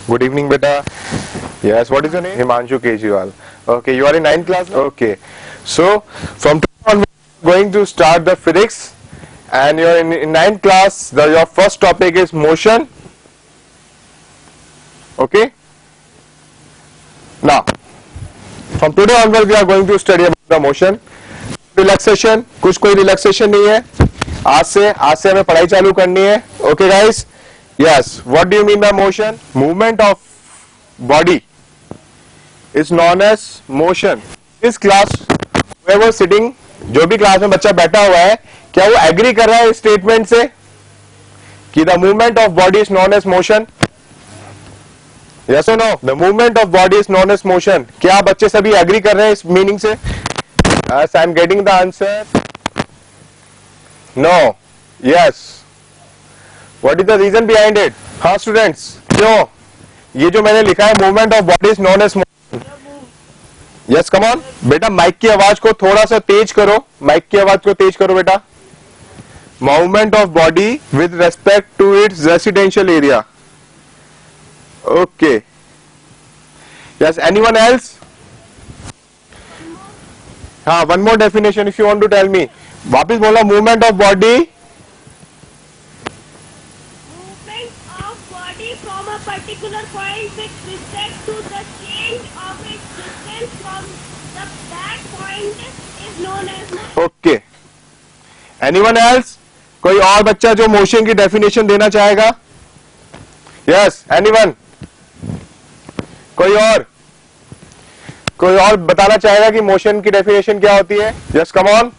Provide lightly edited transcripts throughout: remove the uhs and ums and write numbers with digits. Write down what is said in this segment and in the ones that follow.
Good evening, beta. Yes, what is your name? Himanshu Kejriwal. Okay, you are in 9th class now? Okay. So, from today on, we are going to start the physics. And you are in 9th class. Your first topic is motion. Okay. Now, from today onward, we are going to study about the motion. Relaxation. कुछ कोई relaxation नहीं है. आज से हमें पढ़ाई चालू करनी है. Okay, guys. Yes. What do you mean by motion? Movement of body is known as motion. This class, whoever sitting, जो भी क्लास में बच्चा बैठा हुआ है, क्या वो एग्री कर रहा है इस स्टेटमेंट से कि the movement of body is known as motion? Yes और no? The movement of body is known as motion. क्या बच्चे सभी एग्री कर रहे हैं इस मीनिंग से? Yes, I am getting the answer. No. Yes. What is the reason behind it? हाँ स्टूडेंट्स, क्यों ये जो मैंने लिखा है movement of body is known as motion? Yes, come on बेटा, माइक की आवाज को थोड़ा सा तेज करो. माइक की आवाज को तेज करो बेटा. Movement of body with respect to its residential area. Okay. Yes, anyone else? हाँ, one more definition if you want to tell me. वापिस बोला, movement of body. From a particular point with respect to the change of its distance from that point is known as motion. Okay. Anyone else? कोई और बच्चा जो motion की definition देना चाहेगा? Yes, anyone? कोई और बताना चाहेगा कि मोशन की डेफिनेशन क्या होती है? Yes, come on.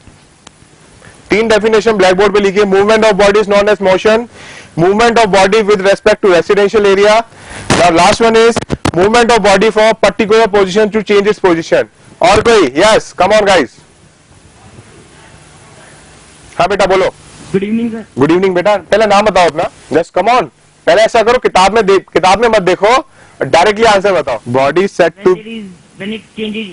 3 definition black board पे लिखिए. Movement of body is known as motion. Movement of body with respect to residential area. Now last one is movement of body from a particular position to change its position. और कोई? Yes, come on guys. हाँ बेटा बोलो. Good evening sir. Good evening बेटा. पहले नाम बताओ अपना. Just come on. पहले ऐसा करो, किताब में मत देखो, डायरेक्टली आंसर बताओ. Body set to when it changes.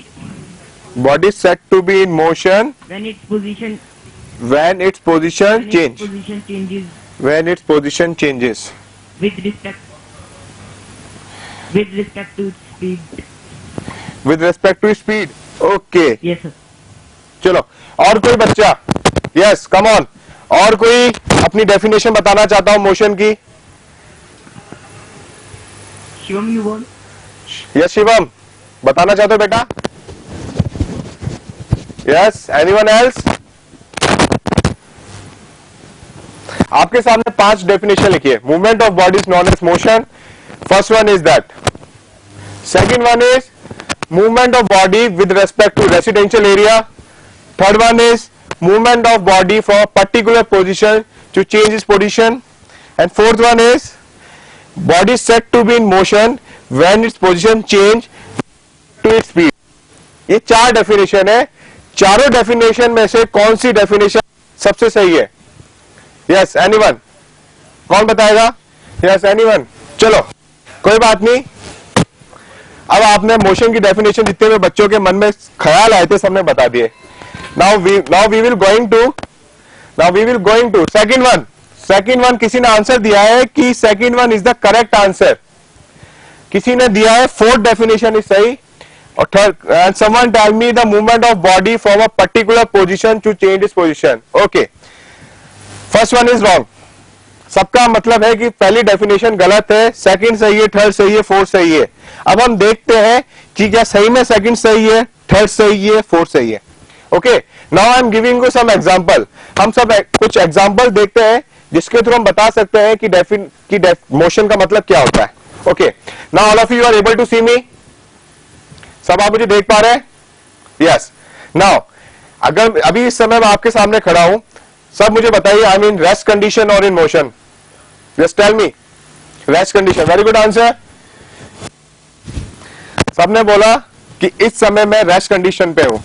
Body set to be in motion When its position change. changes. When its position changes. With respect to its speed. With respect to speed. Okay. Yes sir. चलो, और कोई बच्चा? Yes, come on. और कोई अपनी definition बताना चाहता हूं मोशन की? शिवम, यू बोल. यस शिवम, बताना चाहते हो बेटा? Yes, anyone else? आपके सामने 5 डेफिनेशन लिखिए. Movement of body is known as motion. First one is that. Second one is movement of body with respect to residential area. Third one is movement of body from a particular position to change its position. And fourth one is body set to be in motion when its position change to its speed. ये 4 definition है. चारों definition में से कौन सी definition सबसे सही है? Yes, anyone? कौन बताएगा? Yes, anyone? चलो, कोई बात नहीं. अब आपने मोशन की डेफिनेशन जितने भी बच्चों के मन में ख्याल आए थे सबने बता दिए. Now we will going to second one. किसी ने आंसर दिया है कि second one is the correct answer. किसी ने दिया है fourth definition is सही. और third, and someone tell me the movement of body from a particular position to change its position. Okay. First one is wrong. सबका मतलब है कि पहली डेफिनेशन गलत है, सेकंड सही है, थर्ड सही है, फोर्थ सही है. अब हम देखते हैं कि क्या सही में सेकंड सही है, थर्ड सही है, फोर्थ सही है. Okay, now I am giving you some example. हम सब कुछ एग्जांपल देखते हैं जिसके थ्रू हम बता सकते हैं कि मोशन का मतलब क्या होता है. Okay, now all of you are able to see me. सब आप मुझे देख पा रहे हैं? यस. नाउ अगर अभी इस समय मैं आपके सामने खड़ा हूं, सब मुझे बताइए, आई मीन रेस्ट कंडीशन और in motion. Just tell me. Rest condition. Very good answer. सबने बोला कि इस समय मैं रेस्ट कंडीशन पे हूं.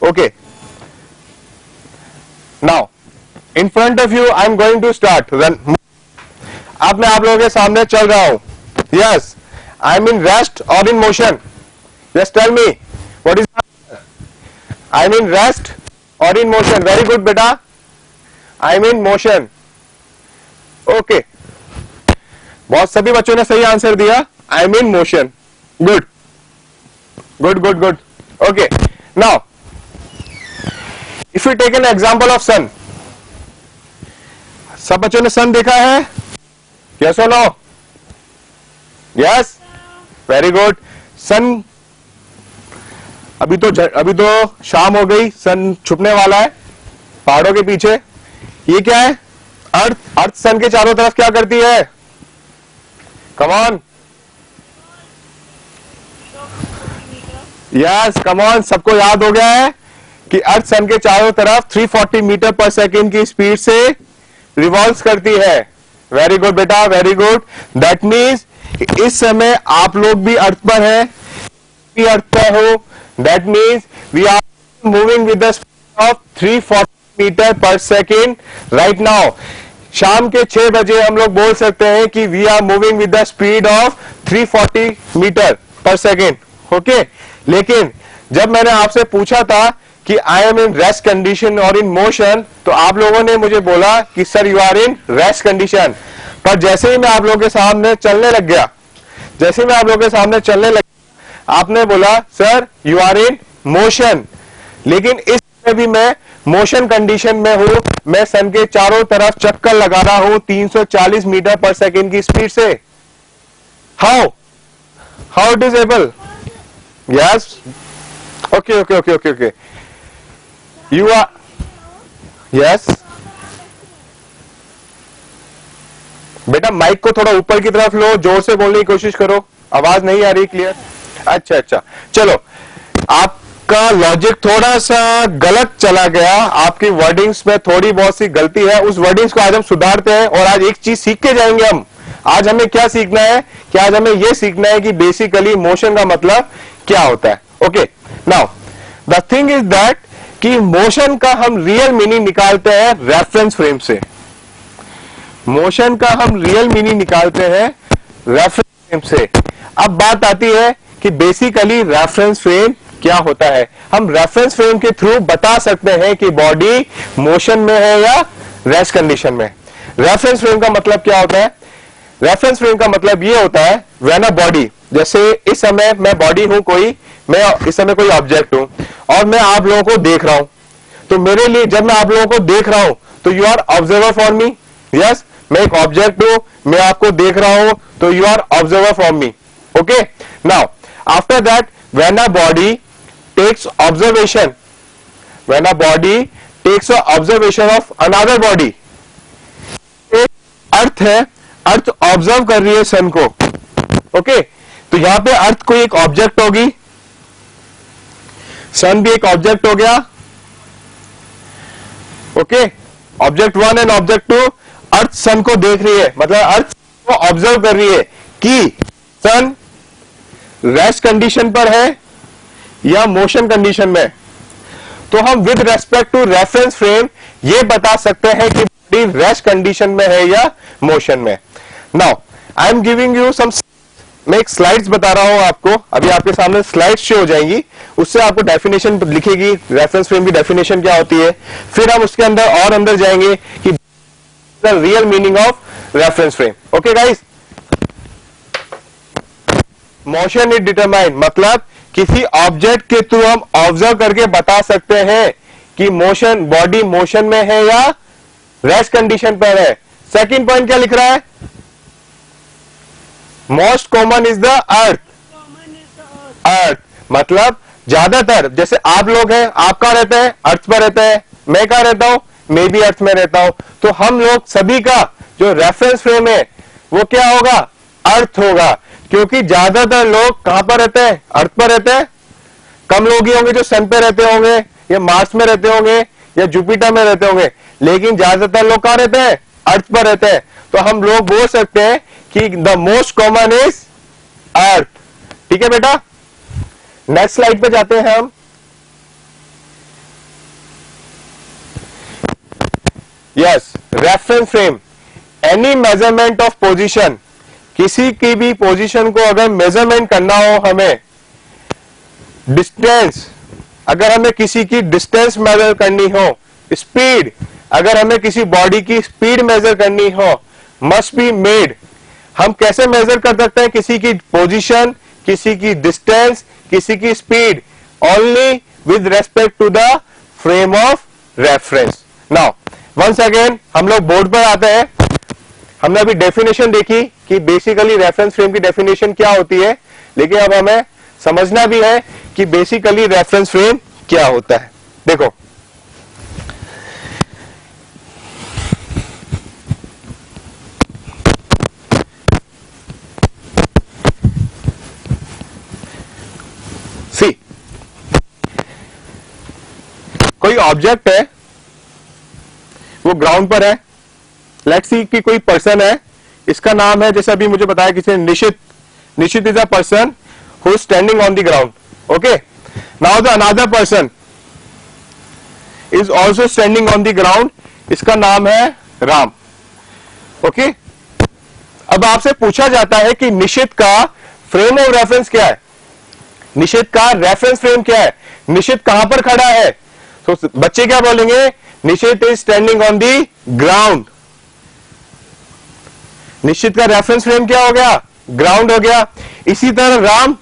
Okay, now in front of you I am going to start. अब मैं आप लोगों के सामने चल रहा हूं. Yes, I am in rest और in motion. Just tell me what is. I am in rest और इन मोशन. वेरी गुड बेटा. I am in motion. Okay, बहुत सभी बच्चों ने सही आंसर दिया, I mean motion. Good good good good. Okay, now if you take an example of sun, सब बच्चों ने सन देखा है? यस और no? Yes, very good. Sun अभी तो शाम हो गई, सन छुपने वाला है पहाड़ों के पीछे। ये क्या है? अर्थ सन के चारों तरफ क्या करती है? Come on, yes come on, सबको याद हो गया है कि अर्थ सन के चारों तरफ 340 मीटर पर सेकेंड की स्पीड से रिवॉल्व करती है। वेरी गुड बेटा, वेरी गुड। दैट मीन्स इस समय आप लोग भी अर्थ पर है, भी अर्थ पर हो। That means we are moving with the speed of 340 metre per second right now. शाम के 6 बजे हम लोग बोल सकते हैं कि we are moving with the speed of 340 metre per second. Okay, लेकिन जब मैंने आपसे पूछा था कि I am in rest condition और इन मोशन, तो आप लोगों ने मुझे बोला कि sir you are in rest condition. पर जैसे ही मैं आप लोगों के सामने चलने लग गया, आपने बोला sir you are in motion. लेकिन इस समय भी मैं मोशन कंडीशन में हूं, मैं सन के चारों तरफ चक्कर लगा रहा हूं 340 मीटर पर सेकेंड की स्पीड से। How it is able? Yes, okay okay okay okay okay, you are, yes बेटा माइक को थोड़ा ऊपर की तरफ लो, जोर से बोलने की कोशिश करो, आवाज नहीं आ रही क्लियर। अच्छा अच्छा, चलो आपका लॉजिक थोड़ा सा गलत चला गया, आपकी वर्डिंग्स में थोड़ी बहुत सी गलती है, उस वर्डिंग्स को आज हम सुधारते हैं और आज एक चीज सीख के जाएंगे हम। आज हमें क्या सीखना है कि आज हमें यह सीखना है कि बेसिकली मोशन का मतलब क्या होता है। Okay, now the thing is that कि मोशन का हम रियल मीनिंग निकालते हैं रेफरेंस फ्रेम से। मोशन का हम रियल मीनिंग निकालते हैं रेफरेंस फ्रेम से। अब बात आती है कि बेसिकली रेफरेंस फ्रेम क्या होता है। हम रेफरेंस फ्रेम के थ्रू बता सकते हैं कि बॉडी मोशन में है या रेस्ट कंडीशन में। रेफरेंस फ्रेम का मतलब क्या होता है? रेफरेंस फ्रेम का मतलब ये होता है व्हेन अ बॉडी, जैसे इस समय मैं बॉडी हूं कोई, मैं इस समय कोई ऑब्जेक्ट हूं और मैं आप लोगों को देख रहा हूं, तो मेरे लिए जब मैं आप लोगों को देख रहा हूं तो you are observer for me. Yes, मैं एक ऑब्जेक्ट हूं, मैं आपको देख रहा हूं, तो you are observer for me. Okay, now after that when a body takes observation, when a body takes observation of another body, earth है, अर्थ ऑब्जर्व कर रही है सन को। ओके, तो यहां पे अर्थ कोई एक ऑब्जेक्ट होगी, सन भी एक ऑब्जेक्ट हो गया। ओके, ऑब्जेक्ट 1 एंड ऑब्जेक्ट 2, अर्थ सन को देख रही है, मतलब अर्थ को ऑब्जर्व कर रही है कि सन रेस्ट कंडीशन पर है या मोशन कंडीशन में। तो हम with respect to reference frame ये बता सकते हैं कि बॉडी रेस्ट कंडीशन में है या मोशन में। Now I am giving you some, मैं एक स्लाइड्स बता रहा हूं आपको, अभी आपके सामने स्लाइड्स शो हो जाएंगी, उससे आपको डेफिनेशन लिखेगी रेफरेंस फ्रेम की डेफिनेशन क्या होती है, फिर हम उसके अंदर और अंदर जाएंगे कि the real meaning of reference frame. Okay guys, motion is determined, मतलब किसी ऑब्जेक्ट के थ्रू हम ऑब्जर्व करके बता सकते हैं कि मोशन, बॉडी मोशन में है या रेस्ट कंडीशन पर है। सेकंड पॉइंट क्या लिख रहा है? Most common is the earth. Earth मतलब ज्यादातर, जैसे आप लोग हैं, आप कहां रहते हैं? अर्थ पर रहते हैं। मैं कहां रहता हूं? मैं भी अर्थ में रहता हूं। तो हम लोग सभी का जो रेफरेंस फ्रेम है वो क्या होगा? अर्थ होगा, क्योंकि ज्यादातर लोग कहां पर रहते हैं? अर्थ पर रहते हैं। कम लोग ही होंगे जो सन पे रहते होंगे या मार्स में रहते होंगे या जुपिटर में रहते होंगे, लेकिन ज्यादातर लोग कहां रहते हैं? अर्थ पर रहते हैं। तो हम लोग बोल सकते हैं कि the most common is earth. ठीक है बेटा, नेक्स्ट स्लाइड पे जाते हैं हम। Yes, reference frame, any measurement of position, किसी की भी पोजीशन को अगर मेजरमेंट करना हो हमें, डिस्टेंस, अगर हमें किसी की डिस्टेंस मेजर करनी हो, स्पीड, अगर हमें किसी बॉडी की स्पीड मेजर करनी हो, मस्ट बी मेड, हम कैसे मेजर कर सकते हैं किसी की पोजीशन, किसी की डिस्टेंस, किसी की speed? Only with respect to the frame of reference. Now once again हम लोग बोर्ड पर आते हैं। हमने अभी डेफिनेशन देखी कि बेसिकली रेफरेंस फ्रेम की डेफिनेशन क्या होती है, लेकिन अब हमें समझना भी है कि बेसिकली रेफरेंस फ्रेम क्या होता है। देखो, सी, कोई ऑब्जेक्ट है, वो ग्राउंड पर है। लेट्स सी कि कोई पर्सन है, इसका नाम है, जैसे अभी मुझे बताया किसी ने, Nishit. Nishit is a person who is standing on the ground. Okay, now the another person is also standing on the ground, इसका नाम है राम। ओके, अब आपसे पूछा जाता है कि निशित का फ्रेम ऑफ रेफरेंस क्या है, निशित का रेफरेंस फ्रेम क्या है, निशित कहां पर खड़ा है? तो बच्चे क्या बोलेंगे? Nishit is standing on the ground. Nishit का रेफरेंस फ्रेम क्या हो गया? ग्राउंड हो गया। इसी तरह राम,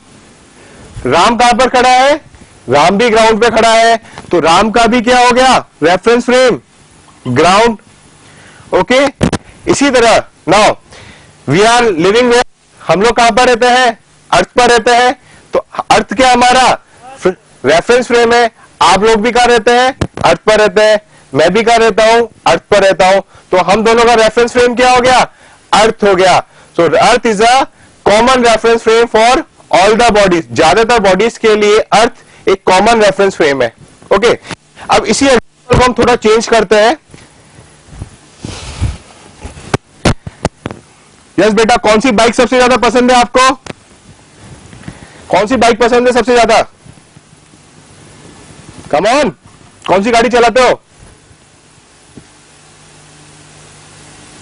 राम कहां पर खड़ा है? राम भी ग्राउंड पे खड़ा है, तो राम का भी क्या हो गया? Reference frame ground. ओके, इसी तरह now we are living where, हम लोग कहां पर रहते हैं? अर्थ पर रहते हैं, तो अर्थ क्या हमारा रेफरेंस फ्रेम है। आप लोग भी कहां रहते हैं? अर्थ पर रहते हैं। मैं भी कहां रहता हूं? अर्थ पर रहता हूं। तो हम दोनों का रेफरेंस फ्रेम क्या हो गया? अर्थ हो गया। So earth is a common reference frame for all the bodies. ज्यादातर बॉडीज के लिए अर्थ एक कॉमन रेफरेंस फ्रेम है। ओके, अब इसी एग्जांपल को हम थोड़ा चेंज करते हैं। यस बेटा, कौन सी बाइक सबसे ज्यादा पसंद है आपको? कौन सी बाइक पसंद है सबसे ज्यादा? कम ऑन, कौन सी गाड़ी चलाते हो?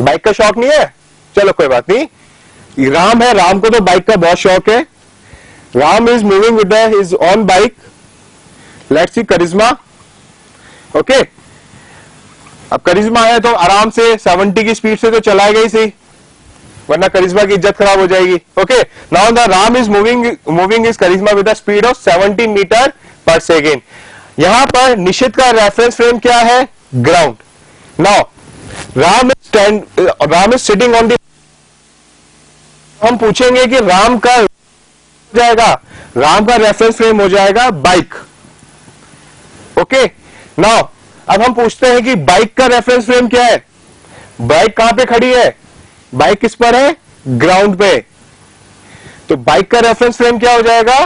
बाइक का शौक नहीं है? चलो कोई बात नहीं। राम है, राम को तो बाइक का बहुत शौक है। Ram is moving with his own bike. Let's see Karishma. Okay, अब करिश्मा है तो आराम से 70 की स्पीड से तो चलाएगा ही सही, वरना करिश्मा की इज्जत खराब हो जाएगी। Okay, now the Ram is moving is Karishma with the speed of 17 meter per second. यहां पर निशित का रेफरेंस फ्रेम क्या है? Ground. Now Ram is sitting on the, हम पूछेंगे कि राम का हो जाएगा, राम का रेफरेंस फ्रेम हो जाएगा बाइक। ओके, नाउ अब हम पूछते हैं कि बाइक का रेफरेंस फ्रेम क्या है? बाइक कहां पे खड़ी है? बाइक किस पर है? ग्राउंड पे। तो बाइक का रेफरेंस फ्रेम क्या हो जाएगा?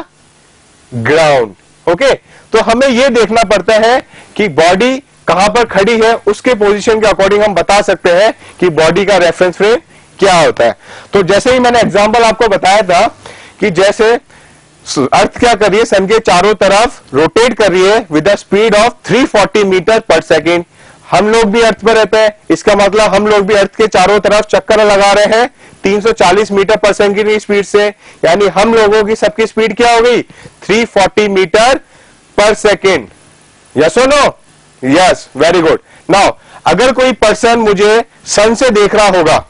ग्राउंड। ओके, तो हमें यह देखना पड़ता है कि बॉडी कहां पर खड़ी है, उसके पोजीशन के अकॉर्डिंग हम बता सकते हैं कि बॉडी का रेफरेंस फ्रेम क्या होता है। तो जैसे ही मैंने एग्जांपल आपको बताया था कि जैसे अर्थ क्या कर रही है, सन के चारों तरफ रोटेट कर रही है with the speed of 340 metre per second. हम लोग भी अर्थ पर रहते हैं, इसका मतलब हम लोग भी अर्थ के चारों तरफ चक्कर लगा रहे हैं 340 मीटर पर सेकेंड की स्पीड से। यानी हम लोगों की सबकी स्पीड क्या हो गई? 340 मीटर पर सेकेंड। यस और no? Yes, very good. Now अगर कोई पर्सन मुझे सन से देख रहा होगा,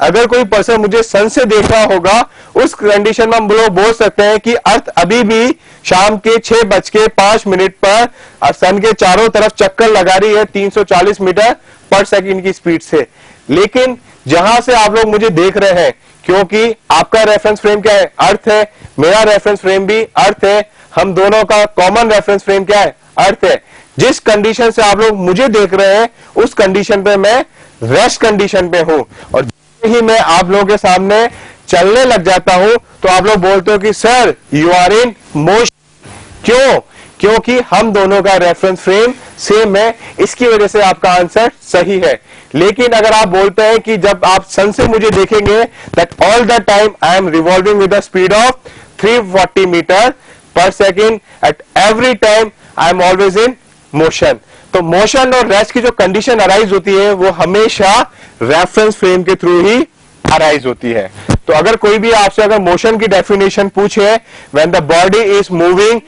अगर कोई पर्सन मुझे सन से देख रहा होगा, उस कंडीशन में हम लोग बोल सकते हैं कि अर्थ अभी भी शाम के 6:05 पर सन के चारों तरफ चक्कर लगा रही है 340 मीटर पर सेकंड की स्पीड से। लेकिन जहां से आप लोग मुझे देख रहे हैं, क्योंकि आपका रेफरेंस फ्रेम क्या है? अर्थ है, मेरा रेफरेंस फ्रेम भी अर्थ है, हम दोनों का कॉमन रेफरेंस फ्रेम क्या है? अर्थ है। जिस कंडीशन से आप लोग मुझे देख रहे हैं, उस कंडीशन पे मैं रेस्ट कंडीशन पे हूं, और ही मैं आप लोगों के सामने चलने लग जाता हूं तो आप लोग बोलते हो कि sir you are in motion. क्यों? क्योंकि हम दोनों का रेफरेंस फ्रेम सेम है, इसकी वजह से आपका आंसर सही है। लेकिन अगर आप बोलते हैं कि जब आप सन से मुझे देखेंगे, that all the time I am revolving with the speed of 340 metre per second, at every time I am always in motion. तो मोशन और रेस्ट की जो कंडीशन अराइज होती है, वो हमेशा रेफरेंस फ्रेम के थ्रू ही अराइज होती है। तो अगर कोई भी आपसे अगर मोशन की डेफिनेशन पूछे, when the body is moving,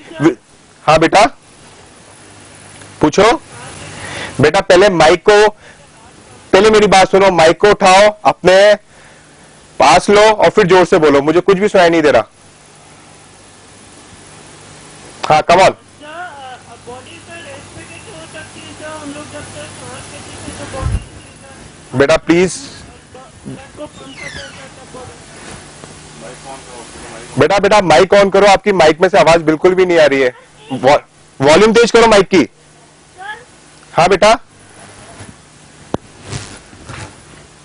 हाँ बेटा पूछो। बेटा पहले माइक को, पहले मेरी बात सुनो, माइक को उठाओ, अपने पास लो और फिर जोर से बोलो, मुझे कुछ भी सुनाई नहीं दे रहा। हाँ कम ऑन। बॉडी का रेस्पिरेट हो सकती है सर, हम लोग जब तक सांस लेते थे तो बॉडी बेटा प्लीज, को पंप करता था बॉडी। बेटा बेटा माइक ऑन करो, आपकी माइक में से आवाज बिल्कुल भी नहीं आ रही है। वॉल्यूम तेज करो माइक की। सर हाँ बेटा।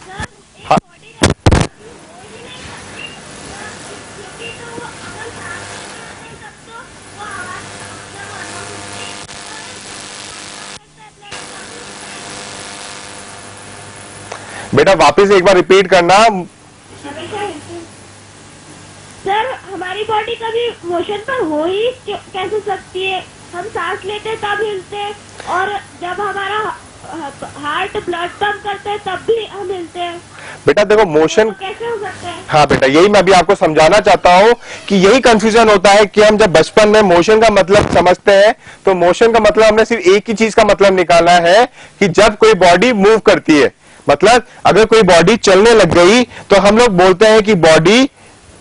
सर एक हाँ। बॉडी हो ही नहीं सकती क्योंकि तो अगर सांस लेते हैं तब तो वो आवाज जब बेटा वापस एक बार रिपीट करना। सर हमारी बॉडी कभी मोशन पर हो ही कैसे सकती है? हम सांस लेते तब हिलते हैं और जब हमारा हार्ट ब्लड पंप करता है तब भी हम हिलते हैं, बेटा देखो मोशन, तो कैसे हो सकता है? हाँ बेटा यही मैं अभी आपको समझाना चाहता हूँ कि यही कंफ्यूजन होता है कि हम जब बचपन में मोशन का मतलब समझते हैं तो मोशन का मतलब हमने सिर्फ एक ही चीज का मतलब निकाला है कि जब कोई बॉडी मूव करती है, मतलब अगर कोई बॉडी चलने लग गई तो हम लोग बोलते हैं कि बॉडी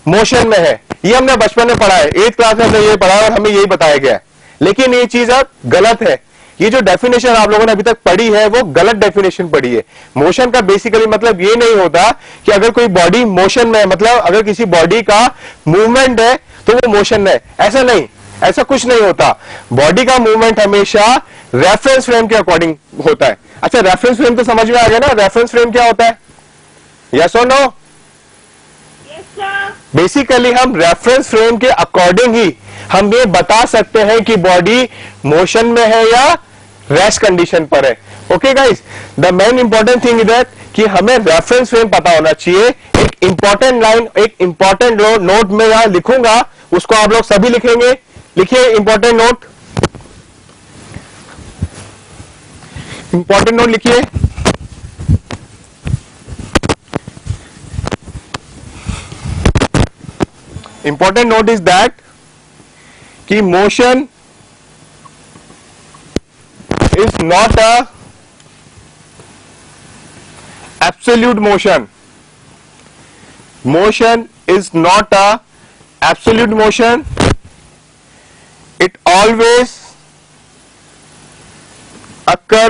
मोशन में है। ये हमने बचपन में पढ़ा है, 8th क्लास में हमने ये पढ़ा है और हमें यही बताया गया है। लेकिन ये चीज अब गलत है। ये जो डेफिनेशन आप लोगों ने अभी तक पढ़ी है वो गलत डेफिनेशन पढ़ी है। मोशन का बेसिकली मतलब ये नहीं होता कि अगर कोई बॉडी मोशन में है, मतलब अगर किसी बॉडी का मूवमेंट है तो वो मोशन में है, ऐसा नहीं, ऐसा कुछ नहीं होता। बॉडी का मूवमेंट हमेशा रेफरेंस फ्रेम के अकॉर्डिंग होता है। अच्छा रेफरेंस फ्रेम तो समझ में आ गया ना, रेफरेंस फ्रेम क्या होता है? यस और नो? Yes sir. बेसिकली हम रेफरेंस फ्रेम के अकॉर्डिंग ही हम ये बता सकते हैं कि बॉडी मोशन में है या रेस्ट कंडीशन पर है। Okay guys, the main important thing is that कि हमें रेफरेंस फ्रेम पता होना चाहिए। एक इंपॉर्टेंट लाइन, एक इंपॉर्टेंट नोट में यहां लिखूंगा, उसको आप लोग सभी लिखेंगे। लिखिए इंपॉर्टेंट नोट, इंपॉर्टेंट नोट लिखिए। इंपॉर्टेंट नोट इज दैट कि motion is not a absolute motion. Motion is not a absolute motion. It always occur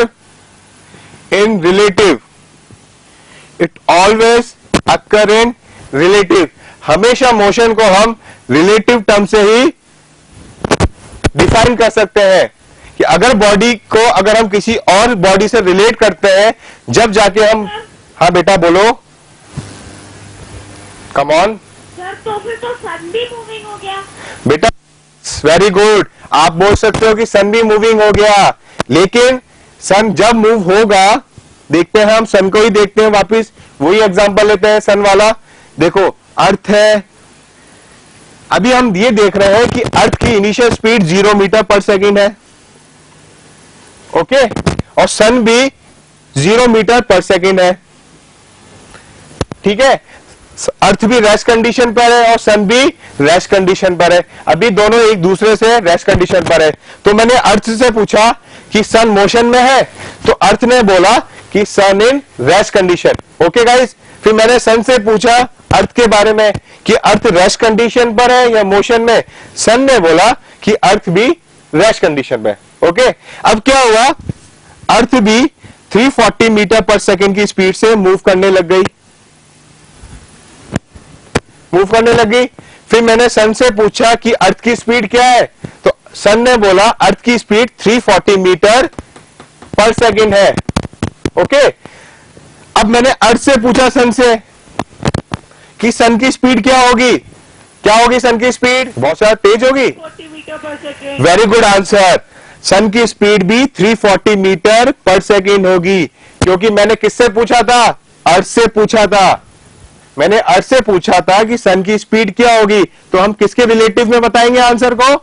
in relative. It always occur in relative. हमेशा मोशन को हम relative term से ही define कर सकते हैं कि अगर बॉडी को अगर हम किसी और बॉडी से रिलेट करते हैं जब जाके हम, हाँ बेटा बोलो, कम ऑन। सर तो फिर तो सन भी मूविंग हो गया। बेटा वेरी गुड, आप बोल सकते हो कि सन भी मूविंग हो गया, लेकिन सन जब मूव होगा, देखते हैं हम सन को ही देखते हैं वापिस, वही एग्जांपल लेते हैं सन वाला। देखो अर्थ है, अभी हम ये देख रहे हैं कि अर्थ की initial speed 0 meter per second है। ओके, और सन भी 0 मीटर पर सेकेंड है। ठीक है, अर्थ भी रेस्ट कंडीशन पर है और सन भी रेस्ट कंडीशन पर है। अभी दोनों एक दूसरे से रेस्ट कंडीशन पर है। तो मैंने अर्थ से पूछा कि सन मोशन में है, तो अर्थ ने बोला कि sun in rest condition. Okay guys, फिर मैंने सन से पूछा अर्थ के बारे में कि अर्थ रेस्ट कंडीशन पर है या मोशन में। सन ने बोला कि अर्थ भी रेस्ट कंडीशन में। ओके, अब क्या हुआ, अर्थ भी 340 मीटर पर सेकेंड की स्पीड से मूव करने लग गई, मूव करने लगी। फिर मैंने सन से पूछा कि अर्थ की स्पीड क्या है, तो सन ने बोला अर्थ की स्पीड 340 मीटर पर सेकेंड है। ओके, अब मैंने अर्थ से पूछा सन से कि सन की स्पीड क्या होगी, क्या होगी सन की स्पीड? बहुत ज्यादा तेज होगी। 40 metre per second. Very good answer, सन की स्पीड भी 340 मीटर पर सेकेंड होगी। क्योंकि मैंने किससे पूछा था? अर्थ से पूछा था। मैंने अर्थ से पूछा था कि सन की स्पीड क्या होगी, तो हम किसके रिलेटिव में बताएंगे आंसर को?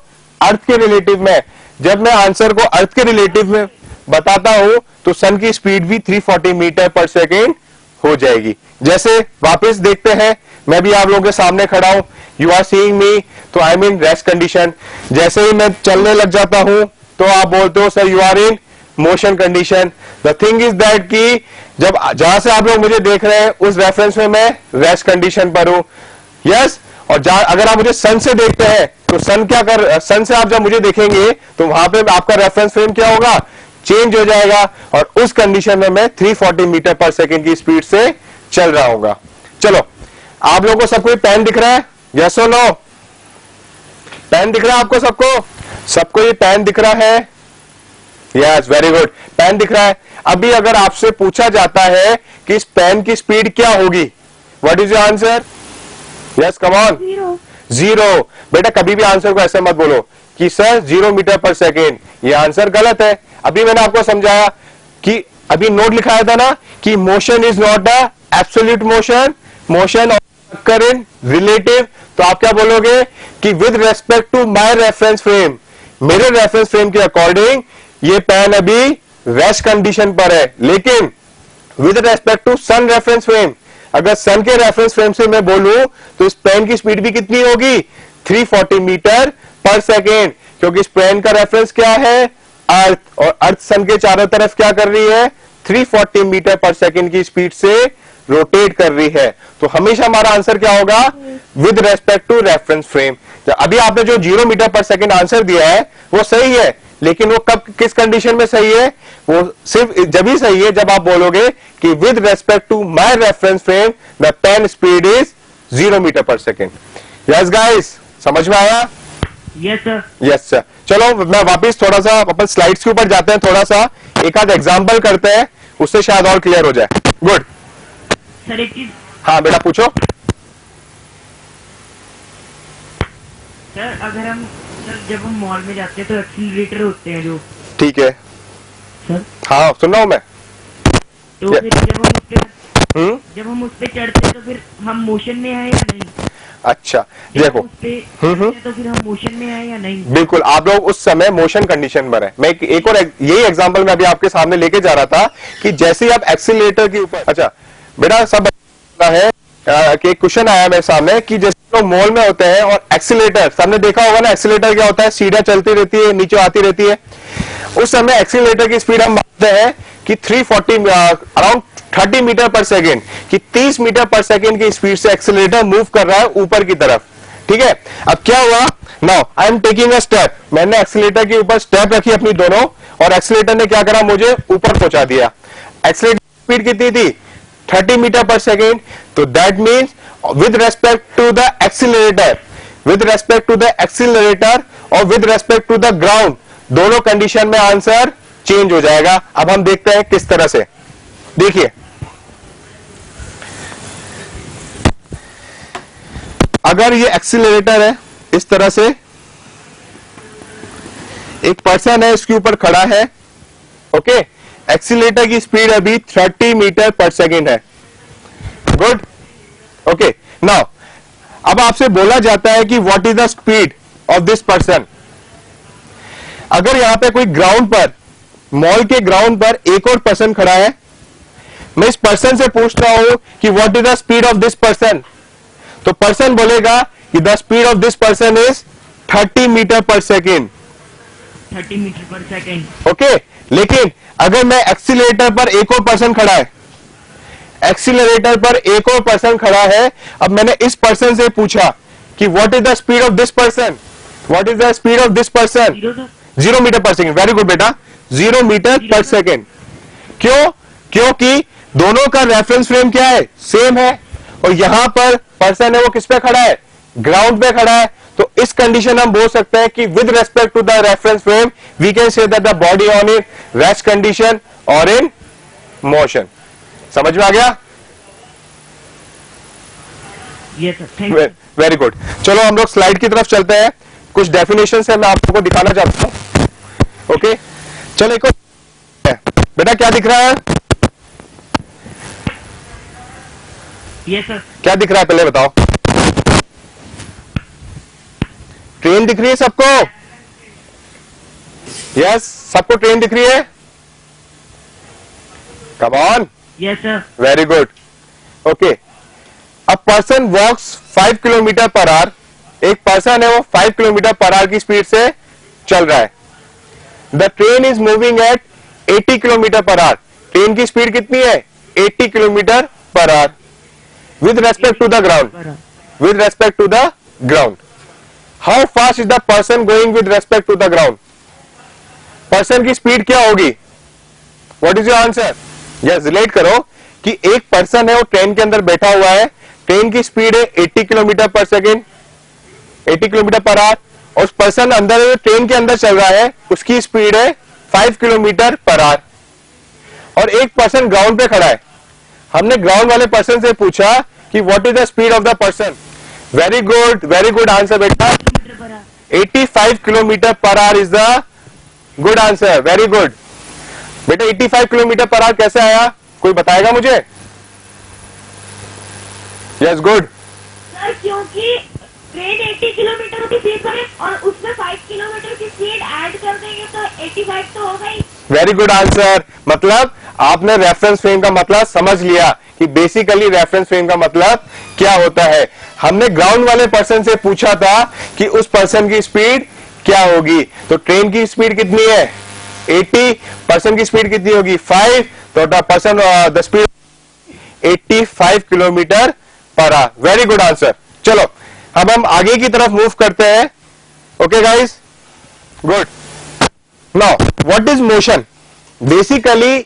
अर्थ के रिलेटिव में। जब मैं आंसर को अर्थ के रिलेटिव में बताता हूं तो सन की स्पीड भी 340 मीटर पर सेकेंड हो जाएगी। जैसे वापस देखते हैं, मैं भी आप लोगों के सामने खड़ा हूं, यू आर सीइंग मी, तो आई एम इन रेस्ट कंडीशन। जैसे ही मैं चलने लग जाता हूं तो आप बोलते हो sir you are in motion condition. The thing is that कि जब जहां से आप लोग मुझे देख रहे हैं उस रेफरेंस में मैं रेस्ट कंडीशन पर हूं, यस। और अगर आप मुझे सन से देखते हैं तो सन से आप जब मुझे देखेंगे तो वहां पे आपका रेफरेंस फ्रेम क्या होगा, चेंज हो जाएगा, और उस कंडीशन में मैं 340 मीटर पर सेकेंड की स्पीड से चल रहा होगा। चलो, आप लोगों को सबको पेन दिख रहा है, यस और नो? पेन दिख रहा है आपको सबको ये पेन दिख रहा है? यस, वेरी गुड, पेन दिख रहा है। अभी अगर आपसे पूछा जाता है कि इस पेन की स्पीड क्या होगी, what is your answer? Yes, come on. 0। बेटा कभी भी आंसर को ऐसे मत बोलो कि सर 0 मीटर पर सेकेंड, ये आंसर गलत है। अभी मैंने आपको समझाया कि अभी नोट लिखाया था ना कि motion is not a absolute motion, motion occur in relative. तो आप क्या बोलोगे कि with respect to my reference frame, मेरे रेफरेंस फ्रेम के अकॉर्डिंग ये पेन अभी रेस्ट कंडीशन पर है, लेकिन with respect to sun reference frame, अगर सन के रेफरेंस फ्रेम से मैं बोलूं तो इस पेन की स्पीड भी कितनी होगी, 340 मीटर पर सेकेंड, क्योंकि इस पेन का रेफरेंस क्या है, अर्थ, और अर्थ सन के चारों तरफ क्या कर रही है, 340 मीटर पर सेकेंड की स्पीड से रोटेट कर रही है। तो हमेशा हमारा आंसर क्या होगा, with respect to reference frame. अभी आपने जो 0 मीटर पर सेकेंड आंसर दिया है वो सही है, लेकिन वो कब किस कंडीशन में सही है, वो सिर्फ जब ही सही है जब आप बोलोगे कि with respect to my reference frame the pen speed is 0 meter per second. Yes guys, समझ में आया? Yes sir. Yes sir. चलो मैं वापस थोड़ा सा अपन स्लाइड्स के ऊपर जाते हैं, थोड़ा सा एक आध एग्जांपल करते हैं, उससे शायद और क्लियर हो जाए। गुड सर एक चीज, हाँ बेटा पूछो। सर अगर हम जब हम मॉल में जाते हैं तो एक्सीलरेटर होते हैं जो, ठीक है, सर हाँ सुन रहा हूं मैं। तो ये- फिर जब हम उस पे चढ़ते हैं तो फिर हम मोशन में आए या नहीं? अच्छा जब देखो, हम उस पे चढ़ते हैं तो फिर हम मोशन में आए या नहीं? बिल्कुल आप लोग उस समय मोशन कंडीशन पर है। मैं एक और यही एग्जांपल मैं अभी आपके सामने लेके जा रहा था कि जैसे ही आप एक्सीलरेटर के ऊपर, अच्छा बेटा सब है कि एक क्वेश्चन आया मेरे सामने कि जैसे लोग मॉल में होते हैं और एक्सीलरेटर, सबने देखा होगा ना, एक्सीलरेटर क्या होता है, सीढ़ियां चलती रहती है, नीचे आती रहती है। उस समय एक्सीलरेटर की स्पीड हम मानते हैं कि 340 अराउंड 30 मीटर पर सेकेंड, कि 30 मीटर पर सेकेंड की स्पीड से एक्सीलरेटर मूव कर रहा है ऊपर की तरफ। ठीक है, अब क्या हुआ, now I am taking a step, मैंने एक्सीलरेटर के ऊपर स्टेप रखी अपनी दोनों, और एक्सीलरेटर ने क्या करा, मुझे ऊपर पहुंचा दिया। एक्सीलरेटर स्पीड कितनी थी, 30 मीटर पर सेकेंड। तो that means with respect to the accelerator, with respect to the accelerator और with respect to the ground, दोनों कंडीशन में आंसर चेंज हो जाएगा। अब हम देखते हैं किस तरह से। देखिए, अगर ये एक्सीलरेटर है इस तरह से, एक पर्सन है इसके ऊपर खड़ा है, ओके, एक्सीलरेटर की स्पीड अभी 30 मीटर पर सेकेंड है। Good, okay. नाउ अब आपसे बोला जाता है कि what is the speed of this person. अगर यहां पे कोई ग्राउंड पर, मॉल के ग्राउंड पर एक और पर्सन खड़ा है, मैं इस पर्सन से पूछ रहा हूं कि what is the speed of this person, तो पर्सन बोलेगा कि the speed of this person is 30 meter per second. 30 meter per second, okay, लेकिन अगर मैं एक्सीलरेटर पर एक और पर्सन खड़ा है, एक्सीलरेटर पर एक और पर्सन खड़ा है, अब मैंने इस पर्सन से पूछा कि what is the speed of this person, what is the speed of this person, 0 sir. 0 meter per second. Very good बेटा, 0 मीटर पर सेकेंड। क्यों, क्योंकि दोनों का रेफरेंस फ्रेम क्या है, सेम है, और यहां पर पर्सन है वो किस पे खड़ा है, ग्राउंड पे खड़ा है। तो इस कंडीशन हम बोल सकते हैं कि with respect to the reference frame we can say that the body on in rest condition और इन मोशन। समझ में आ गया? Yes sir, thank you. Very good. चलो हम लोग स्लाइड की तरफ चलते हैं, कुछ डेफिनेशन है मैं आपको दिखाना चाहता हूं। ओके, चलो एक और बेटा क्या दिख रहा है, यस सर। क्या दिख रहा है पहले बताओ। ट्रेन दिख रही है सबको? यस, सबको ट्रेन दिख रही है? Come on. Yes sir. Very good, okay. A person walks 5 kilometer per hour, एक पर्सन है वो 5 किलोमीटर पर आवर की स्पीड से चल रहा है। The train is moving at 80 kilometre per our, train की स्पीड कितनी है, 80 kilometre per our with respect to the ground. With respect to the ground. How fast is the person going with respect to the ground? Person की speed क्या होगी? What is your answer? Yes, relate करो कि एक person है, वो train के अंदर बैठा हुआ है, ट्रेन की स्पीड है 80 किलोमीटर पर सेकेंड, 80 किलोमीटर पर आवर, और उस पर्सन अंदर ट्रेन के अंदर चल रहा है, उसकी स्पीड है 5 किलोमीटर पर आवर, और एक पर्सन ग्राउंड पे खड़ा है. हमने ग्राउंड वाले पर्सन से पूछा कि what is the speed of the person. Very good answer बेटा. 85 kilometre per our is the good answer. Very good बेटा. 85 किलोमीटर पर आवर कैसे आया, कोई बताएगा मुझे? Yes, good. सर क्योंकि ट्रेन 80 किलोमीटर की स्पीड पर है और उसमें 5 किलोमीटर की स्पीड ऐड कर देंगे तो 85 तो होगा ही. Very good answer. मतलब आपने रेफरेंस फ्रेम का मतलब समझ लिया कि बेसिकली रेफरेंस फ्रेम का मतलब क्या होता है. हमने ग्राउंड वाले पर्सन से पूछा था कि उस पर्सन की स्पीड क्या होगी. तो ट्रेन की स्पीड कितनी है 80, पर्सन की स्पीड कितनी होगी 5, तो the speed 85 kilometre per our. Very good answer. चलो अब हम आगे की तरफ मूव करते हैं. Okay guys, good. Now what is motion. Basically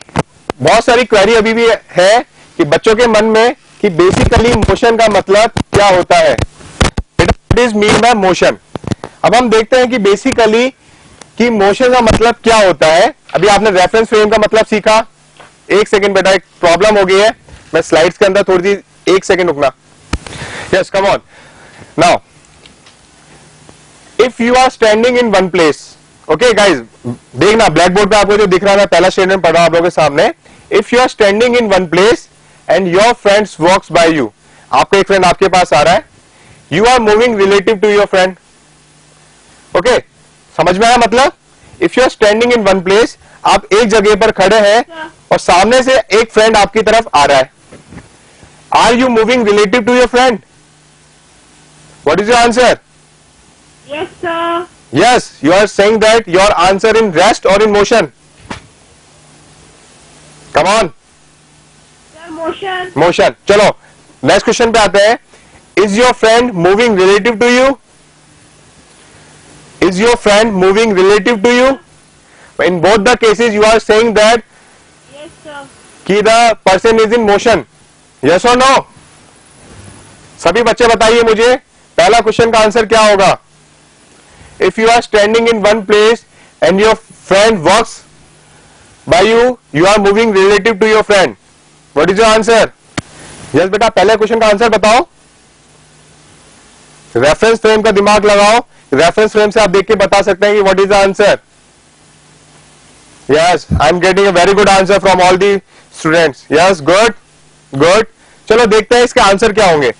बहुत सारी क्वेरी अभी भी है कि बच्चों के मन में कि बेसिकली मोशन का मतलब क्या होता है. It is mean by motion. अब हम देखते हैं कि बेसिकली कि मोशन का मतलब क्या होता है. अभी आपने रेफरेंस फ्रेम का मतलब सीखा. एक सेकंड बेटा, एक प्रॉब्लम हो गई है, मैं स्लाइड्स के अंदर थोड़ी सी एक सेकंड रुकना. Yes, come on. Now if you are standing in one place. Okay guys, देखना ब्लैक बोर्ड पे आपको जो दिख रहा है, मैं पहला स्टेटमेंट पढ़ रहा हूं आप लोगों के सामने. If you are standing in one place and your friends walks by you. आपका एक फ्रेंड आपके पास आ रहा है, you are moving relative to your friend. Okay, समझ में आया मतलब. If you are standing in one place, आप एक जगह पर खड़े हैं और सामने से एक फ्रेंड आपकी तरफ आ रहा है. Are you moving relative to your friend? What is your answer? Yes sir. Yes, you are saying that your answer in rest or in motion? Come on. Sir motion. Motion. चलो next question पे आते हैं. Is your friend moving relative to you? Is your friend moving relative to you? In both the cases you are saying that yes sir. कि the person is in motion. Yes or no? सभी बच्चे बताइए मुझे, पहला question का answer क्या होगा. If you are standing in one place and your friend walks by you, you are moving relative to your friend. What is your answer? Yes बेटा, पहले क्वेश्चन का आंसर बताओ. रेफरेंस फ्रेम का दिमाग लगाओ. रेफरेंस फ्रेम से आप देख के बता सकते हैं कि what is the answer. Yes, I am getting a very good answer from all the students. Yes, good good. चलो देखते हैं इसके आंसर क्या होंगे.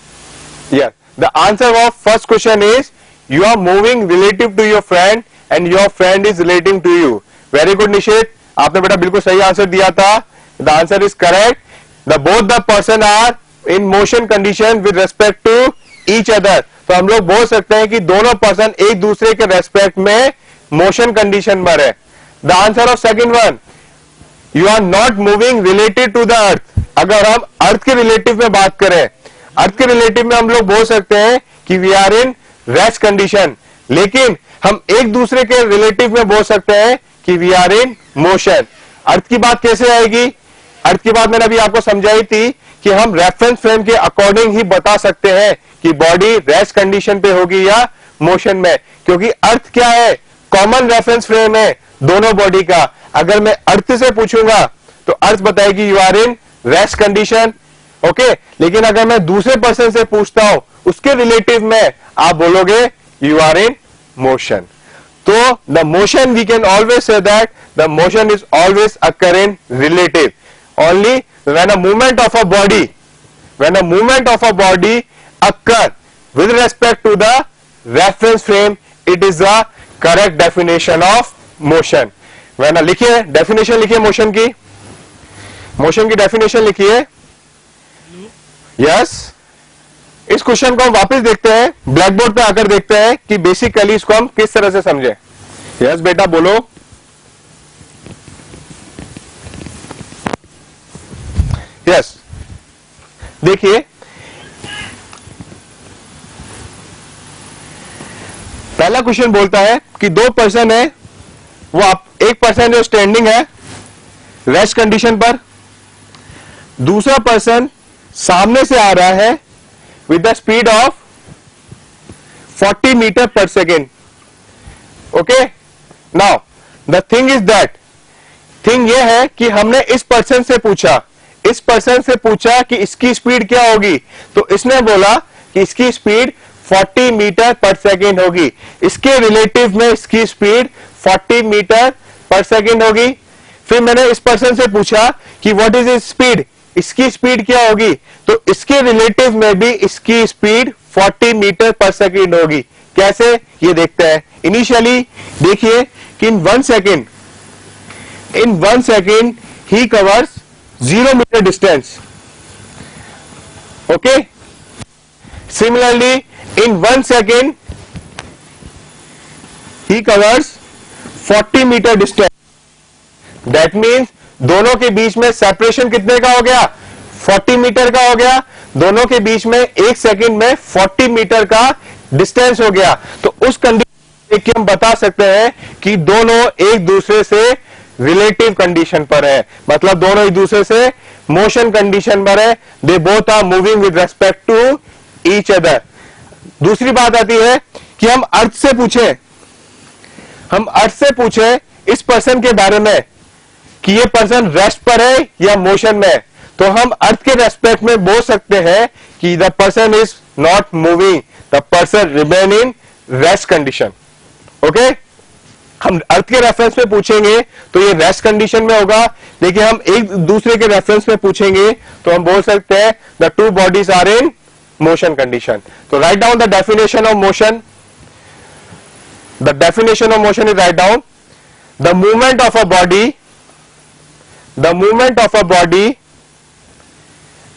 Yes, the answer of first question is you are moving relative to your friend and your friend is relating to you. Very good निशित, आपने बेटा बिल्कुल सही आंसर दिया था. The answer is correct. Both the person are in motion condition with respect to each other. तो हम लोग बोल सकते हैं कि दोनों पर्सन एक दूसरे के रेस्पेक्ट में मोशन कंडीशन पर है. The answer of second one, you are not moving related to the earth. अगर हम अर्थ के रिलेटिव में बात करें, अर्थ के रिलेटिव में हम लोग बोल सकते हैं कि we are in rest condition, लेकिन हम एक दूसरे के रिलेटिव में बोल सकते हैं कि वी आर इन मोशन. अर्थ की बात कैसे आएगी? अर्थ की बात मैंने अभी आपको समझाई थी कि हम रेफरेंस फ्रेम के अकॉर्डिंग ही बता सकते हैं कि बॉडी रेस्ट कंडीशन पे होगी या मोशन में, क्योंकि अर्थ क्या है, कॉमन रेफरेंस फ्रेम है दोनों बॉडी का. अगर मैं अर्थ से पूछूंगा तो अर्थ बताएगी you are in rest condition. Okay, लेकिन अगर मैं दूसरे पर्सन से पूछता हूं उसके रिलेटिव में, आप बोलोगे यू आर इन मोशन. तो the motion we can always say that the motion is always occur in relative. Only when a movement of a body, when a movement of a body occur with respect to the reference frame, it is the correct definition of motion. When लिखिए definition, लिखिए motion की, motion की definition लिखिए. Yes, इस question को हम वापस देखते हैं, ब्लैक बोर्ड पे आकर देखते हैं कि बेसिकली इसको हम किस तरह से समझें. यस बेटा बोलो. यस, देखिए पहला क्वेश्चन बोलता है कि दो पर्सन है, वो आप एक पर्सन जो स्टैंडिंग है रेस्ट कंडीशन पर, दूसरा पर्सन सामने से आ रहा है with the speed of 40 metre per second. Okay, now the thing is that, thing यह है कि हमने इस पर्सन से पूछा कि इसकी स्पीड क्या होगी, तो इसने बोला कि इसकी स्पीड 40 मीटर पर सेकेंड होगी. इसके रिलेटिव में इसकी स्पीड 40 मीटर पर सेकेंड होगी. फिर मैंने इस पर्सन से पूछा कि व्हाट इज इज स्पीड, इसकी स्पीड क्या होगी, तो इसके रिलेटिव में भी इसकी स्पीड 40 मीटर पर सेकेंड होगी. कैसे, ये देखते हैं. इनिशियली देखिए कि in 1 second he covers 0 meter distance. Okay, similarly in 1 second he covers 40 meter distance. That means दोनों के बीच में सेपरेशन कितने का हो गया, 40 मीटर का हो गया. दोनों के बीच में 1 सेकेंड में 40 मीटर का डिस्टेंस हो गया. तो उस कंडीशन देख के हम बता सकते हैं कि दोनों एक दूसरे से रिलेटिव कंडीशन पर है, मतलब दोनों एक दूसरे से मोशन कंडीशन पर है. They both are moving with respect to each other. दूसरी बात आती है कि हम अर्थ से पूछे इस पर्सन के बारे में कि ये पर्सन रेस्ट पर है या मोशन में है, तो हम अर्थ के रेस्पेक्ट में बोल सकते हैं कि the person is not moving, the person remain in rest condition. Okay, हम अर्थ के रेफरेंस में पूछेंगे तो ये रेस्ट कंडीशन में होगा, लेकिन हम एक दूसरे के रेफरेंस में पूछेंगे तो हम बोल सकते हैं the two bodies are in motion condition. So write down the definition of motion. The definition of motion is, write down the movement of a body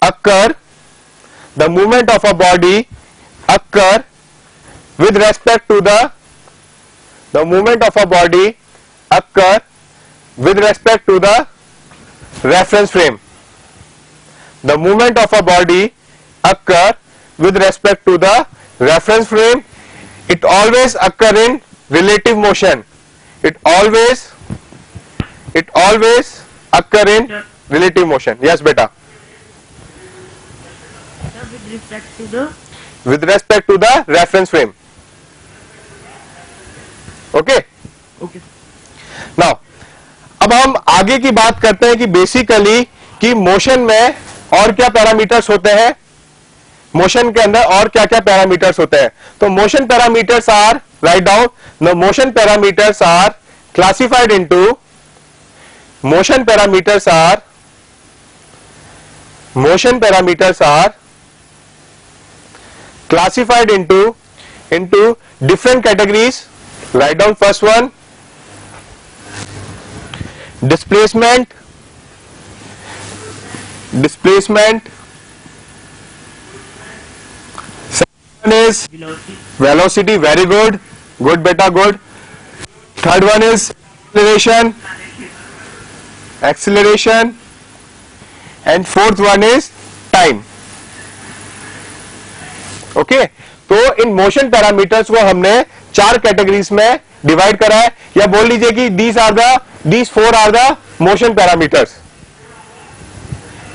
occur with respect to the reference frame. The movement of a body occur with respect to the reference frame. It always occur in relative motion. It always occur in relative motion. Yes beta, with respect to the reference frame. Okay, now अब हम आगे की बात करते हैं कि basically कि motion में और क्या पैरामीटर्स होते हैं, मोशन के अंदर और क्या क्या पैरामीटर्स होते हैं. तो motion parameters are, write down, the motion parameters are classified into different categories. Write down first one, displacement. Second one is velocity. Very good beta, good. Third one is acceleration, and fourth one is time. Okay, तो in motion parameters को हमने 4 categories में divide करा है, या बोल लीजिए कि these 4 are the motion parameters: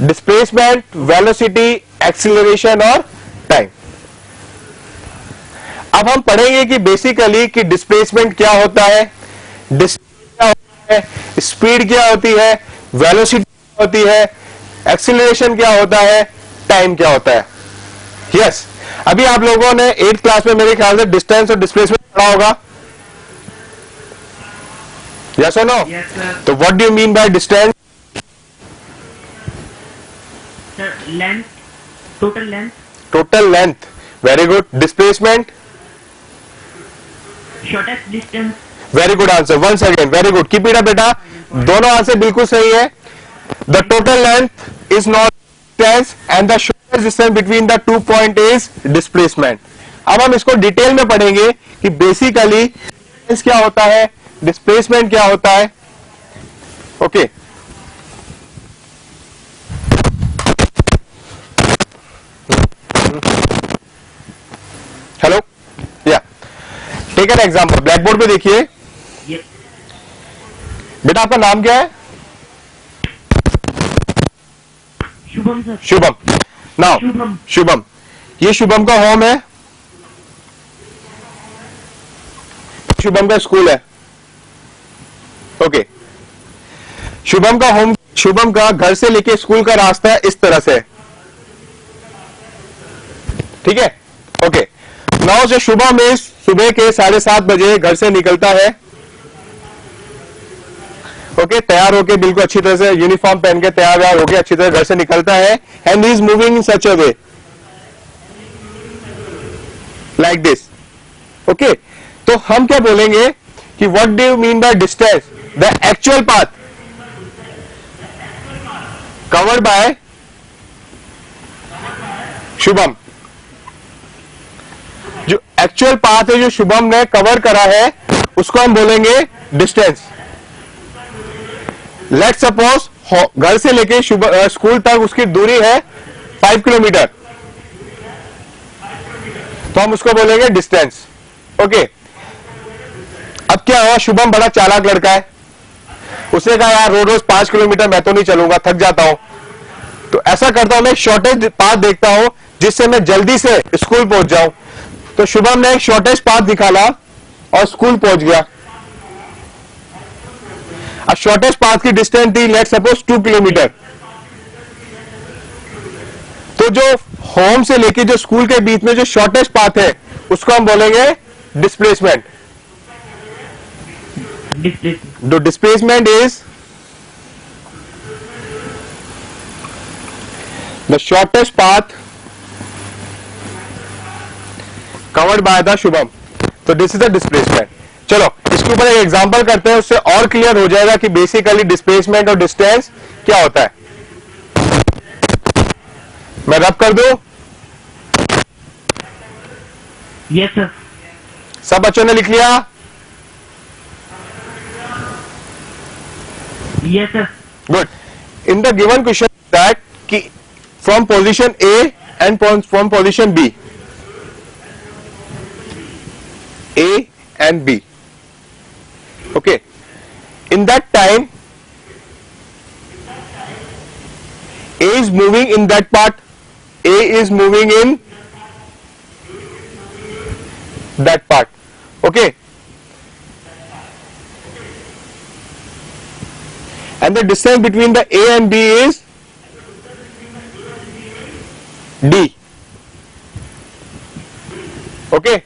displacement, velocity, acceleration और टाइम. अब हम पढ़ेंगे कि बेसिकली कि डिस्प्लेसमेंट क्या होता है, स्पीड क्या होती है, वेलोसिटी क्या होती है, एक्सीलरेशन क्या होता है, टाइम क्या होता है. यस, अभी आप लोगों ने 8th क्लास में मेरे ख्याल से डिस्टेंस और डिस्प्लेसमेंट पढ़ा होगा. यस और नो? तो what do you mean by distance? Length, total length. Very good. Displacement? Shortest distance. Very good answer. Once again, very good. Keep it up बेटा, दोनों आंसर बिल्कुल सही है. The total length is not distance and the shortest distance between the 2 point is displacement. अब हम इसको detail में पढ़ेंगे कि बेसिकली डिस्टेंस क्या होता है, डिस्प्लेसमेंट क्या होता है. ओके, हेलो, या take an example, black board पे देखिए। ये बेटा आपका नाम क्या है? शुभम सर। शुभम। नाउ शुभम। शुभम, ये शुभम का होम है, शुभम का स्कूल है। ओके, शुभम का होम, शुभम का घर से लेके स्कूल का रास्ता है इस तरह से, ठीक है। ओके, नाउ जो शुभम इस सुबह के 7:30 बजे घर से निकलता है, ओके, तैयार होके बिल्कुल अच्छी तरह से यूनिफॉर्म पहन के तैयार होके अच्छी तरह घर से निकलता है, and he is moving in such a way like this. Okay, तो हम क्या बोलेंगे कि what do you mean by distance? The actual path covered by Shubham. जो एक्चुअल पाथ है जो शुभम ने कवर करा है उसको हम बोलेंगे डिस्टेंस। लेट सपोज घर से लेके स्कूल तक उसकी दूरी है 5 किलोमीटर, तो हम उसको बोलेंगे डिस्टेंस। ओके, अब क्या हुआ, शुभम बड़ा चालाक लड़का है, उसने कहा यार रोज रोज 5 किलोमीटर मैं तो नहीं चलूंगा, थक जाता हूं, तो ऐसा करता हूं मैं शॉर्टेज पाथ देखता हूं जिससे मैं जल्दी से स्कूल पहुंच जाऊं। तो शुभम ने एक शॉर्टेज पाथ निकाला और स्कूल पहुंच गया। अब शॉर्टेज पाथ की डिस्टेंस थी लेट सपोज 2 किलोमीटर, तो जो होम से लेके जो स्कूल के बीच में जो शॉर्टेज पाथ है उसको हम बोलेंगे displacement. The displacement is the shortest path covered by the Shubham. तो दिस इज द डिस्प्लेसमेंट। चलो इसके ऊपर एक एग्जांपल करते हैं, उससे और क्लियर हो जाएगा कि बेसिकली डिस्प्लेसमेंट और डिस्टेंस क्या होता है। मैं रब कर दूं? Yes sir. सब बच्चों ने लिख लिया? Yes sir. Good. In the given question that from position A and from position B, A and B. Okay. In that time, A is moving in that part. A is moving in that part. Okay. And the distance between the A and B is D. Okay.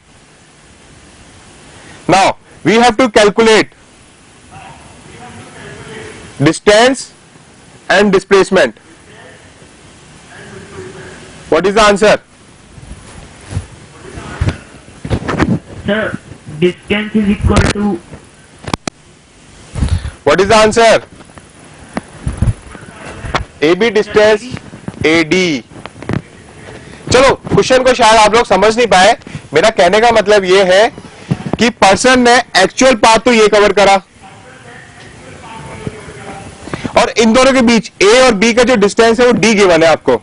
Now we have to calculate distance and displacement. What is the answer? Sir, distance is equal to. What is the answer? AB distance AD। चलो question को शायद आप लोग समझ नहीं पाए, मेरा कहने का मतलब यह है कि पर्सन ने एक्चुअल पाथ तो ये कवर करा और इन दोनों के बीच A और B का जो डिस्टेंस है वो D गिवन है आपको,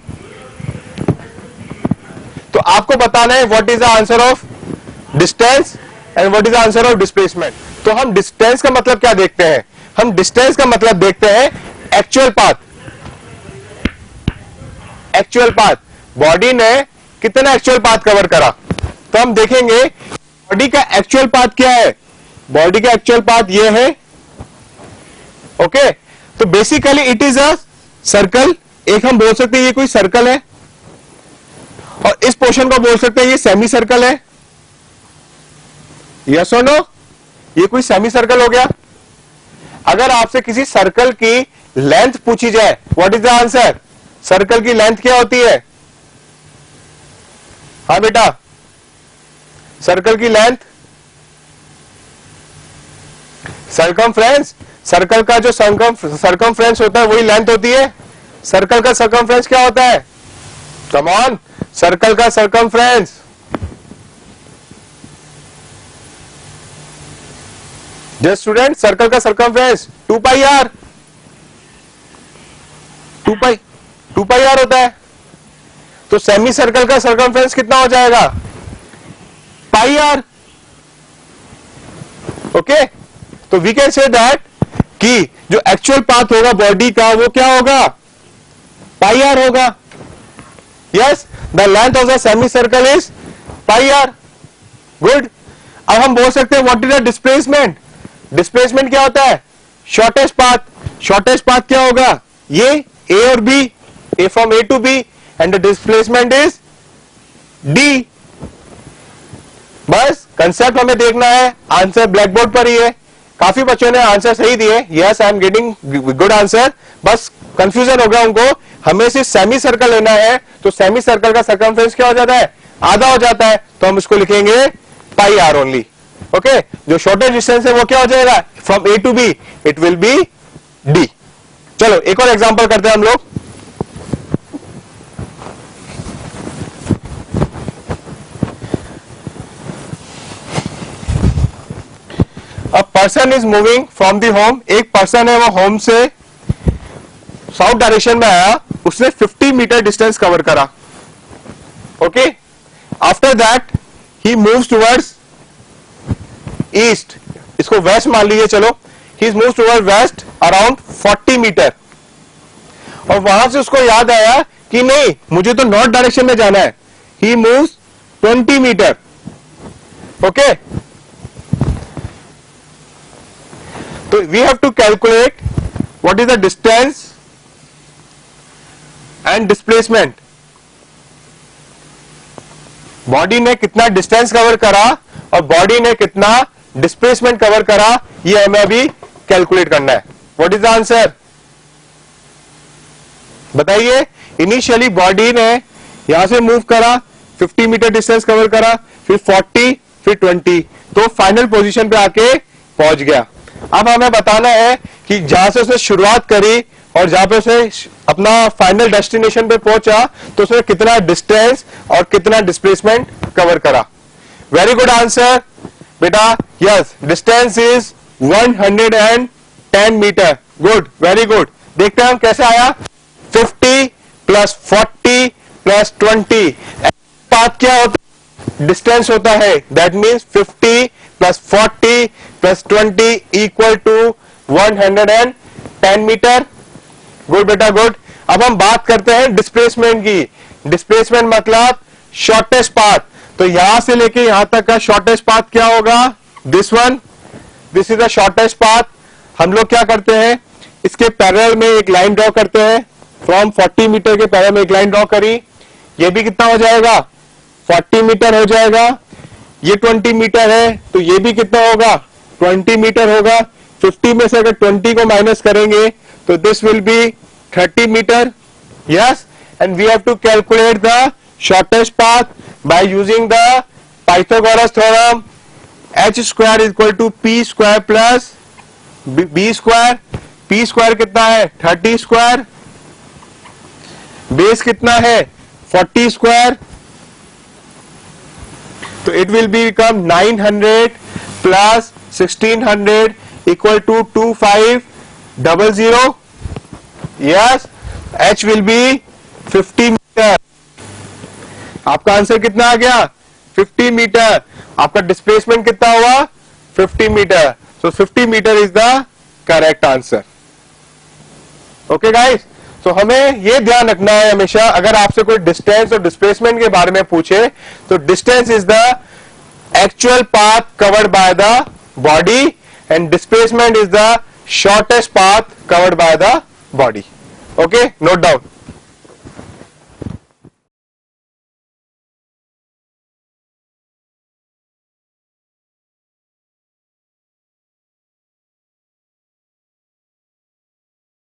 तो आपको बताना है what is the answer of distance and what is the answer of displacement. तो हम डिस्टेंस का मतलब क्या देखते हैं? हम डिस्टेंस का मतलब देखते हैं actual path. Actual path, body ने कितना एक्चुअल पाथ कवर करा, तो हम देखेंगे बॉडी का एक्चुअल पाथ क्या है। बॉडी का एक्चुअल पाथ ये है। ओके, तो basically it is a circle. एक हम बोल सकते हैं ये कोई सर्कल है, और इस पोर्शन को बोल सकते हैं ये सेमी सर्कल है। यस और नो? ये कोई सेमी सर्कल हो गया। अगर आपसे किसी सर्कल की लेंथ पूछी जाए, what is the answer? Circle की लेंथ क्या होती है? हाँ बेटा, सर्कल की लेंथ सर्कमफ्रेंस। सर्कल का जो सर्कमफ्रेंस होता है वही लेंथ होती है। सर्कल का सर्कमफ्रेंस क्या होता है? कम ऑन, सर्कल का सर्कमफ्रेंस जस्ट स्टूडेंट, सर्कल का circumference 2 pi r. 2 pi r होता है। तो सेमी सर्कल का सर्कमफ्रेंस कितना हो जाएगा? पाई आर। ओके, तो वी कैन से दैट कि जो एक्चुअल पाथ होगा बॉडी का वो क्या होगा? पाई आर होगा। Yes, the length of the semicircle is pi r. Good. अब हम बोल सकते हैं what is the displacement? Displacement क्या होता है? Shortest path. शॉर्टेस्ट पाथ क्या होगा? ये ए और B, A from A to B, and the displacement is D. बस कंसेप्ट हमें देखना है, आंसर ब्लैक बोर्ड पर ही है। काफी बच्चों ने आंसर सही दिए, yes I am getting good answer. बस कंफ्यूजन हो गया उनको, हमें सिर्फ सेमी सर्कल लेना है, तो सेमी सर्कल का सर्कमफ्रेंस क्या हो जाता है? आधा हो जाता है, तो हम इसको लिखेंगे पाई आर ओनली। ओके, जो शॉर्टेस्ट डिस्टेंस है वो क्या हो जाएगा? From A to B it will be D. चलो एक और एग्जांपल करते हैं हम लोग। A person is moving from the home. एक पर्सन है, वो होम से साउथ डायरेक्शन में आया, उसने 50 मीटर डिस्टेंस कवर करा। Okay, after that he moves towards east, इसको वेस्ट मान लीजिए, चलो he moves toward west around 40 metre. और वहां से उसको याद आया कि नहीं, मुझे तो नॉर्थ डायरेक्शन में जाना है। He moves 20 metre. ओके, तो we have to calculate what is the distance and displacement. Body ने कितना डिस्टेंस कवर करा और बॉडी ने कितना डिस्प्लेसमेंट कवर करा, ये हमें अभी कैलकुलेट करना है। What is the answer? बताइए। इनिशियली बॉडी ने यहां से मूव करा, 50 मीटर डिस्टेंस कवर करा, फिर 40, फिर 20, तो फाइनल पोजीशन पे आके पहुंच गया। अब हमें बताना है कि जहां से उसने शुरुआत करी और जहां पे उसने अपना फाइनल डेस्टिनेशन पे पहुंचा, तो उसने कितना डिस्टेंस और कितना डिस्प्लेसमेंट कवर करा। वेरी गुड आंसर बेटा। Yes, distance is 110 metre. Good, very good. देखते हैं हम कैसे आया। 50 प्लस 40 प्लस 20, पाथ क्या होता है? डिस्टेंस होता है। That means 50 plus 40 plus 20 equal to 110 metre. Good बेटा, गुड। अब हम बात करते हैं डिस्प्लेसमेंट की। डिस्प्लेसमेंट मतलब शॉर्टेस्ट पाथ। तो यहां से लेके यहां तक का शॉर्टेस्ट पाथ क्या होगा? This one, this is the shortest path. हम लोग क्या करते हैं, इसके पैरेलल में एक लाइन ड्रॉ करते हैं। फ्रॉम 40 मीटर के पैरेलल में एक लाइन ड्रॉ करी, ये भी कितना हो जाएगा? 40 मीटर हो जाएगा। ये 20 मीटर है, तो ये भी कितना होगा? 20 मीटर होगा। 50 में से अगर 20 को माइनस करेंगे तो this will be 30 metre. Yes, and we have to calculate the shortest path by using the Pythagoras theorem. h square equal to P square plus B square. P square कितना है? 30 square. Base कितना है? 40 square. तो it will be become 900 plus 1600 equal to 2500। Yes, h will be 50 metre. आपका answer कितना आ गया? 50 metre. आपका डिस्प्लेसमेंट कितना हुआ? 50 metre. So 50 metre is the correct answer. Okay guys, तो हमें यह ध्यान रखना है हमेशा, अगर आपसे कोई डिस्टेंस और डिस्प्लेसमेंट के बारे में पूछे तो distance is the actual path covered by the body and displacement is the shortest path covered by the body. Okay, note down.